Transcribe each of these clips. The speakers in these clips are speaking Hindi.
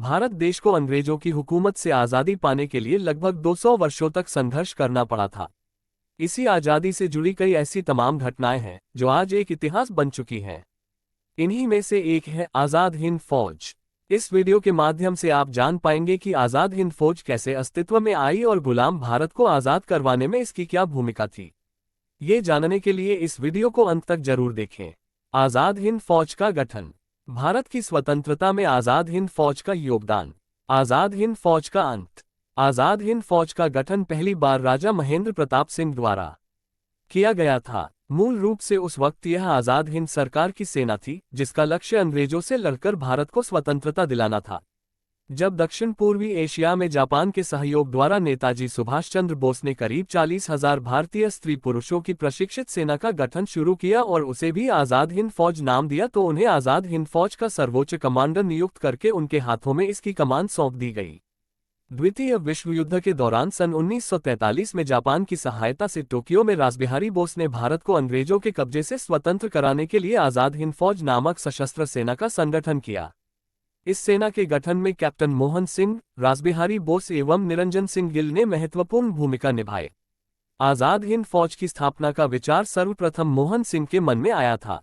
भारत देश को अंग्रेजों की हुकूमत से आज़ादी पाने के लिए लगभग 200 वर्षों तक संघर्ष करना पड़ा था। इसी आज़ादी से जुड़ी कई ऐसी तमाम घटनाएं हैं जो आज एक इतिहास बन चुकी हैं। इन्हीं में से एक है आज़ाद हिंद फौज। इस वीडियो के माध्यम से आप जान पाएंगे कि आज़ाद हिंद फौज कैसे अस्तित्व में आई और गुलाम भारत को आज़ाद करवाने में इसकी क्या भूमिका थी। ये जानने के लिए इस वीडियो को अंत तक जरूर देखें। आज़ाद हिंद फौज का गठन, भारत की स्वतंत्रता में आज़ाद हिंद फौज का योगदान, आज़ाद हिंद फौज का अंत। आज़ाद हिंद फौज का गठन पहली बार राजा महेंद्र प्रताप सिंह द्वारा किया गया था। मूल रूप से उस वक्त यह आज़ाद हिंद सरकार की सेना थी जिसका लक्ष्य अंग्रेजों से लड़कर भारत को स्वतंत्रता दिलाना था। जब दक्षिण पूर्वी एशिया में जापान के सहयोग द्वारा नेताजी सुभाष चंद्र बोस ने करीब 40,000 भारतीय स्त्री पुरुषों की प्रशिक्षित सेना का गठन शुरू किया और उसे भी आज़ाद हिंद फौज नाम दिया, तो उन्हें आज़ाद हिंद फौज का सर्वोच्च कमांडर नियुक्त करके उनके हाथों में इसकी कमान सौंप दी गई। द्वितीय विश्व युद्ध के दौरान सन 1943 में जापान की सहायता से टोक्यो में रासबिहारी बोस ने भारत को अंग्रेजों के कब्जे से स्वतंत्र कराने के लिए आज़ाद हिंद फौज नामक सशस्त्र सेना का संगठन किया। इस सेना के गठन में कैप्टन मोहन सिंह, रासबिहारी बोस एवं निरंजन सिंह गिल ने महत्वपूर्ण भूमिका निभाई। आज़ाद हिंद फौज की स्थापना का विचार सर्वप्रथम मोहन सिंह के मन में आया था।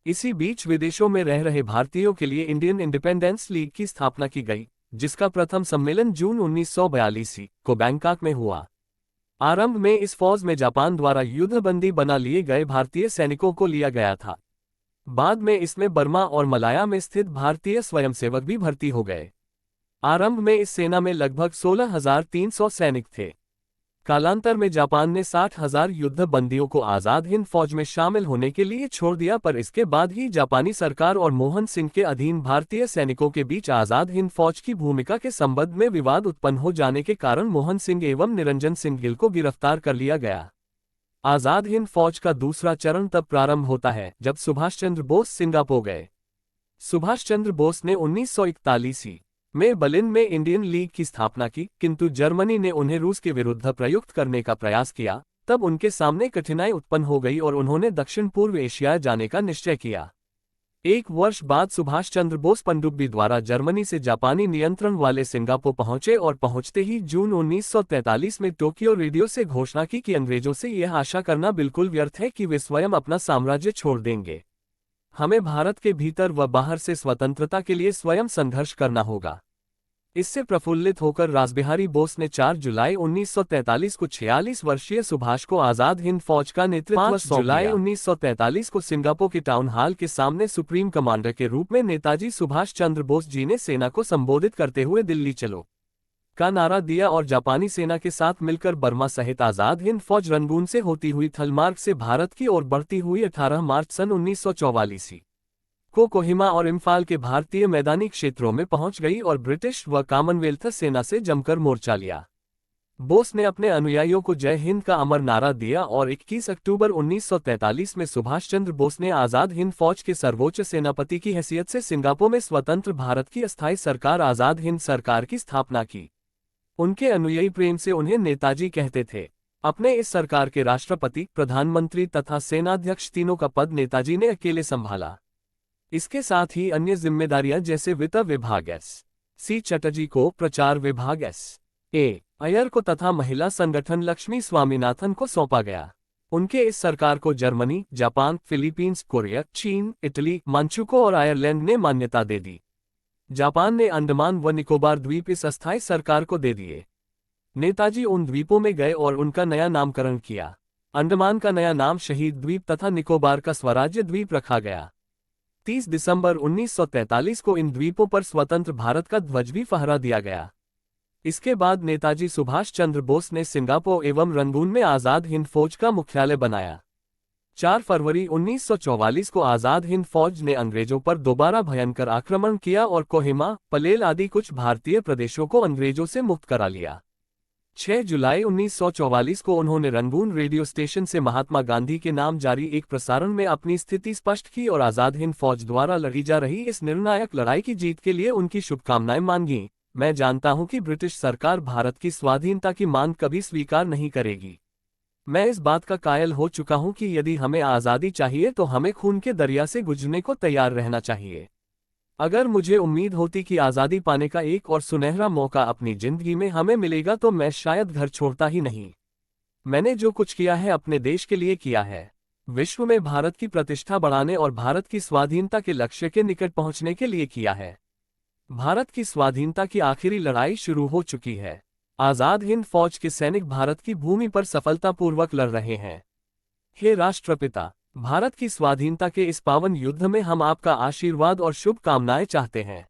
इसी बीच विदेशों में रह रहे भारतीयों के लिए इंडियन इंडिपेंडेंस लीग की स्थापना की गई, जिसका प्रथम सम्मेलन जून 1942 को बैंकॉक में हुआ। आरंभ में इस फौज में जापान द्वारा युद्धबंदी बना लिए गए भारतीय सैनिकों को लिया गया था। बाद में इसमें बर्मा और मलाया में स्थित भारतीय स्वयंसेवक भी भर्ती हो गए। आरंभ में इस सेना में लगभग 16,300 सैनिक थे। कालांतर में जापान ने 60,000 युद्ध बंदियों को आज़ाद हिंद फौज में शामिल होने के लिए छोड़ दिया, पर इसके बाद ही जापानी सरकार और मोहन सिंह के अधीन भारतीय सैनिकों के बीच आज़ाद हिंद फौज की भूमिका के संबंध में विवाद उत्पन्न हो जाने के कारण मोहन सिंह एवं निरंजन सिंह गिल को गिरफ्तार कर लिया गया। आज़ाद हिंद फौज का दूसरा चरण तब प्रारंभ होता है जब सुभाष चंद्र बोस सिंगापुर गए। सुभाष चंद्र बोस ने 1941 में बर्लिन में इंडियन लीग की स्थापना की, किंतु जर्मनी ने उन्हें रूस के विरुद्ध प्रयुक्त करने का प्रयास किया। तब उनके सामने कठिनाई उत्पन्न हो गई और उन्होंने दक्षिण पूर्व एशिया जाने का निश्चय किया। एक वर्ष बाद सुभाष चंद्र बोस पनडुब्बी द्वारा जर्मनी से जापानी नियंत्रण वाले सिंगापुर पहुंचे और पहुंचते ही जून 1943 में टोक्यो रेडियो से घोषणा की कि अंग्रेजों से यह आशा करना बिल्कुल व्यर्थ है कि वे स्वयं अपना साम्राज्य छोड़ देंगे। हमें भारत के भीतर व बाहर से स्वतंत्रता के लिए स्वयं संघर्ष करना होगा। इससे प्रफुल्लित होकर रासबिहारी बोस ने 4 जुलाई 1943 को 46 वर्षीय सुभाष को आज़ाद हिंद फौज का नेतृत्व 5 जुलाई 1943 को सिंगापुर के टाउन हॉल के सामने सुप्रीम कमांडर के रूप में नेताजी सुभाष चंद्र बोस जी ने सेना को संबोधित करते हुए दिल्ली चलो का नारा दिया और जापानी सेना के साथ मिलकर बर्मा सहित आज़ाद हिंद फौज रंगून से होती हुई थलमार्ग से भारत की ओर बढ़ती हुई 18 मार्च सन 1944 को कोहिमा और इम्फाल के भारतीय मैदानी क्षेत्रों में पहुंच गई और ब्रिटिश व कॉमनवेल्थ सेना से जमकर मोर्चा लिया। बोस ने अपने अनुयायियों को जय हिंद का अमर नारा दिया और 21 अक्टूबर 1943 में सुभाष चंद्र बोस ने आज़ाद हिंद फौज के सर्वोच्च सेनापति की हैसियत से सिंगापुर में स्वतंत्र भारत की अस्थायी सरकार आज़ाद हिंद सरकार की स्थापना की। उनके अनुयायी प्रेम से उन्हें नेताजी कहते थे। अपने इस सरकार के राष्ट्रपति, प्रधानमंत्री तथा सेनाध्यक्ष तीनों का पद नेताजी ने अकेले संभाला। इसके साथ ही अन्य जिम्मेदारियां जैसे वित्त विभाग सी चटर्जी को, प्रचार विभाग ए अय्यर को तथा महिला संगठन लक्ष्मी स्वामीनाथन को सौंपा गया। उनके इस सरकार को जर्मनी, जापान, फिलीपींस, कोरिया, चीन, इटली, मांचुको और आयरलैंड ने मान्यता दे दी। जापान ने अंडमान व निकोबार द्वीप इस अस्थायी सरकार को दे दिए। नेताजी उन द्वीपों में गए और उनका नया नामकरण किया। अंडमान का नया नाम शहीद द्वीप तथा निकोबार का स्वराज्य द्वीप रखा गया। 30 दिसंबर 1943 को इन द्वीपों पर स्वतंत्र भारत का ध्वज भी फहरा दिया गया। इसके बाद नेताजी सुभाष चंद्र बोस ने सिंगापुर एवं रंगून में आज़ाद हिंद फौज का मुख्यालय बनाया। 4 फरवरी 1944 को आज़ाद हिंद फौज ने अंग्रेजों पर दोबारा भयंकर आक्रमण किया और कोहिमा, पलेल आदि कुछ भारतीय प्रदेशों को अंग्रेजों से मुक्त करा लिया। 6 जुलाई 1944 को उन्होंने रंगून रेडियो स्टेशन से महात्मा गांधी के नाम जारी एक प्रसारण में अपनी स्थिति स्पष्ट की और आज़ाद हिंद फौज द्वारा लड़ी जा रही इस निर्णायक लड़ाई की जीत के लिए उनकी शुभकामनाएं मांगी। मैं जानता हूं कि ब्रिटिश सरकार भारत की स्वाधीनता की मांग कभी स्वीकार नहीं करेगी। मैं इस बात का कायल हो चुका हूं कि यदि हमें आज़ादी चाहिए तो हमें खून के दरिया से गुजरने को तैयार रहना चाहिए। अगर मुझे उम्मीद होती कि आज़ादी पाने का एक और सुनहरा मौका अपनी जिंदगी में हमें मिलेगा तो मैं शायद घर छोड़ता ही नहीं। मैंने जो कुछ किया है अपने देश के लिए किया है। विश्व में भारत की प्रतिष्ठा बढ़ाने और भारत की स्वाधीनता के लक्ष्य के निकट पहुंचने के लिए किया है। भारत की स्वाधीनता की आखिरी लड़ाई शुरू हो चुकी है। आज़ाद हिंद फौज के सैनिक भारत की भूमि पर सफलतापूर्वक लड़ रहे हैं। हे राष्ट्रपिता, भारत की स्वाधीनता के इस पावन युद्ध में हम आपका आशीर्वाद और शुभकामनाएं चाहते हैं।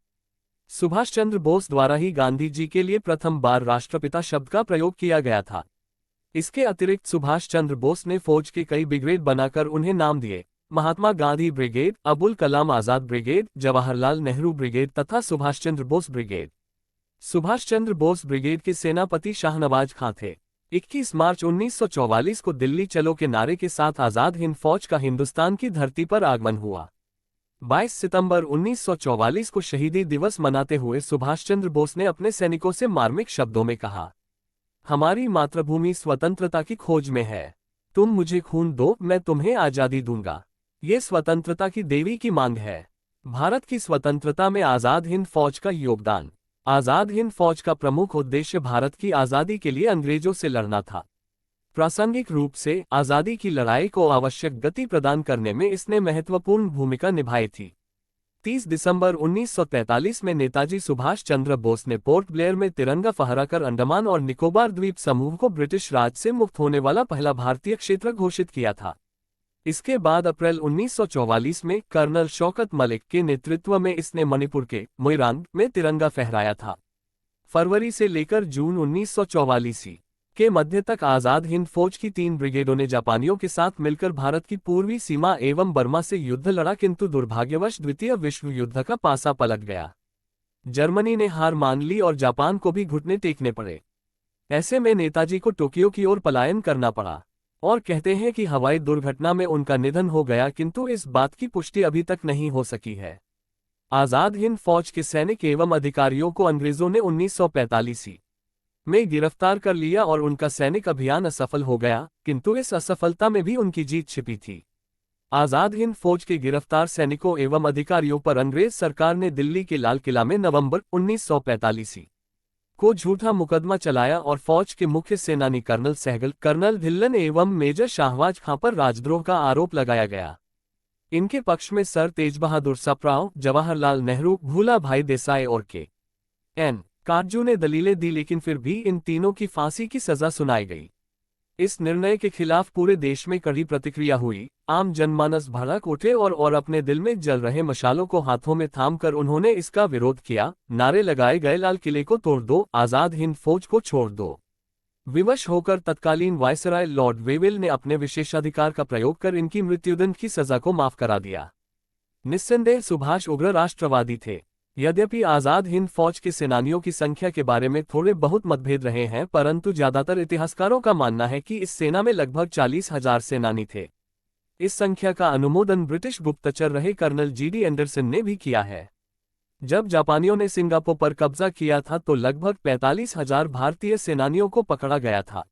सुभाष चंद्र बोस द्वारा ही गांधी जी के लिए प्रथम बार राष्ट्रपिता शब्द का प्रयोग किया गया था। इसके अतिरिक्त सुभाष चंद्र बोस ने फौज के कई ब्रिगेड बनाकर उन्हें नाम दिए: Mahatma Gandhi brigade, Abul Kalam Azad brigade, Jawaharlal Nehru brigade तथा सुभाष चंद्र बोस ब्रिगेड। सुभाष चंद्र बोस ब्रिगेड के सेनापति शाहनवाज खां थे। 21 मार्च 1944 को दिल्ली चलो के नारे के साथ आज़ाद हिंद फौज का हिंदुस्तान की धरती पर आगमन हुआ। 22 सितंबर 1944 को शहीदी दिवस मनाते हुए सुभाष चंद्र बोस ने अपने सैनिकों से मार्मिक शब्दों में कहा, हमारी मातृभूमि स्वतंत्रता की खोज में है। तुम मुझे खून दो, मैं तुम्हें आज़ादी दूंगा। ये स्वतंत्रता की देवी की मांग है। भारत की स्वतंत्रता में आज़ाद हिंद फौज का योगदान। आज़ाद हिंद फौज का प्रमुख उद्देश्य भारत की आज़ादी के लिए अंग्रेजों से लड़ना था। प्रासंगिक रूप से आज़ादी की लड़ाई को आवश्यक गति प्रदान करने में इसने महत्वपूर्ण भूमिका निभाई थी। 30 दिसंबर 1943 में नेताजी सुभाष चंद्र बोस ने पोर्ट ब्लेयर में तिरंगा फहराकर अंडमान और निकोबार द्वीप समूह को ब्रिटिश राज से मुक्त होने वाला पहला भारतीय क्षेत्र घोषित किया था। इसके बाद अप्रैल 1944 में कर्नल शौकत मलिक के नेतृत्व में इसने मणिपुर के मोइरांग में तिरंगा फहराया था। फरवरी से लेकर जून 1944 के मध्य तक आज़ाद हिंद फौज की 3 ब्रिगेडों ने जापानियों के साथ मिलकर भारत की पूर्वी सीमा एवं बर्मा से युद्ध लड़ा, किंतु दुर्भाग्यवश द्वितीय विश्व युद्ध का पासा पलट गया। जर्मनी ने हार मान ली और जापान को भी घुटने टेकने पड़े। ऐसे में नेताजी को टोक्यो की ओर पलायन करना पड़ा और कहते हैं कि हवाई दुर्घटना में उनका निधन हो गया, किंतु इस बात की पुष्टि अभी तक नहीं हो सकी है। आज़ाद हिंद फौज के सैनिक एवं अधिकारियों को अंग्रेजों ने 1945 में गिरफ्तार कर लिया और उनका सैनिक अभियान असफल हो गया, किंतु इस असफलता में भी उनकी जीत छिपी थी। आज़ाद हिंद फौज के गिरफ्तार सैनिकों एवं अधिकारियों पर अंग्रेज सरकार ने दिल्ली के लाल किला में नवंबर 1945 को झूठा मुकदमा चलाया और फौज के मुख्य सेनानी कर्नल सहगल, कर्नल धिल्लन एवं मेजर शाहनवाज खां पर राजद्रोह का आरोप लगाया गया। इनके पक्ष में सर तेज बहादुर सप्राव, जवाहरलाल नेहरू, भूला भाई देसाई और के.एन. कारजू ने दलीलें दी, लेकिन फिर भी इन तीनों की फांसी की सजा सुनाई गई। इस निर्णय के खिलाफ पूरे देश में कड़ी प्रतिक्रिया हुई। आम जनमानस भड़क उठे और अपने दिल में जल रहे मशालों को हाथों में थामकर उन्होंने इसका विरोध किया। नारे लगाए गए, लाल किले को तोड़ दो, आज़ाद हिंद फौज को छोड़ दो। विवश होकर तत्कालीन वायसराय लॉर्ड वेविल ने अपने विशेषाधिकार का प्रयोग कर इनकी मृत्युदंड की सजा को माफ करा दिया। निस्संदेह सुभाष उग्र राष्ट्रवादी थे। यद्यपि आज़ाद हिंद फौज के सेनानियों की संख्या के बारे में थोड़े बहुत मतभेद रहे हैं, परंतु ज्यादातर इतिहासकारों का मानना है कि इस सेना में लगभग 40,000 सेनानी थे। इस संख्या का अनुमोदन ब्रिटिश गुप्तचर रहे कर्नल जी.डी. एंडरसन ने भी किया है। जब जापानियों ने सिंगापुर पर कब्जा किया था तो लगभग 45,000 भारतीय सेनानियों को पकड़ा गया था।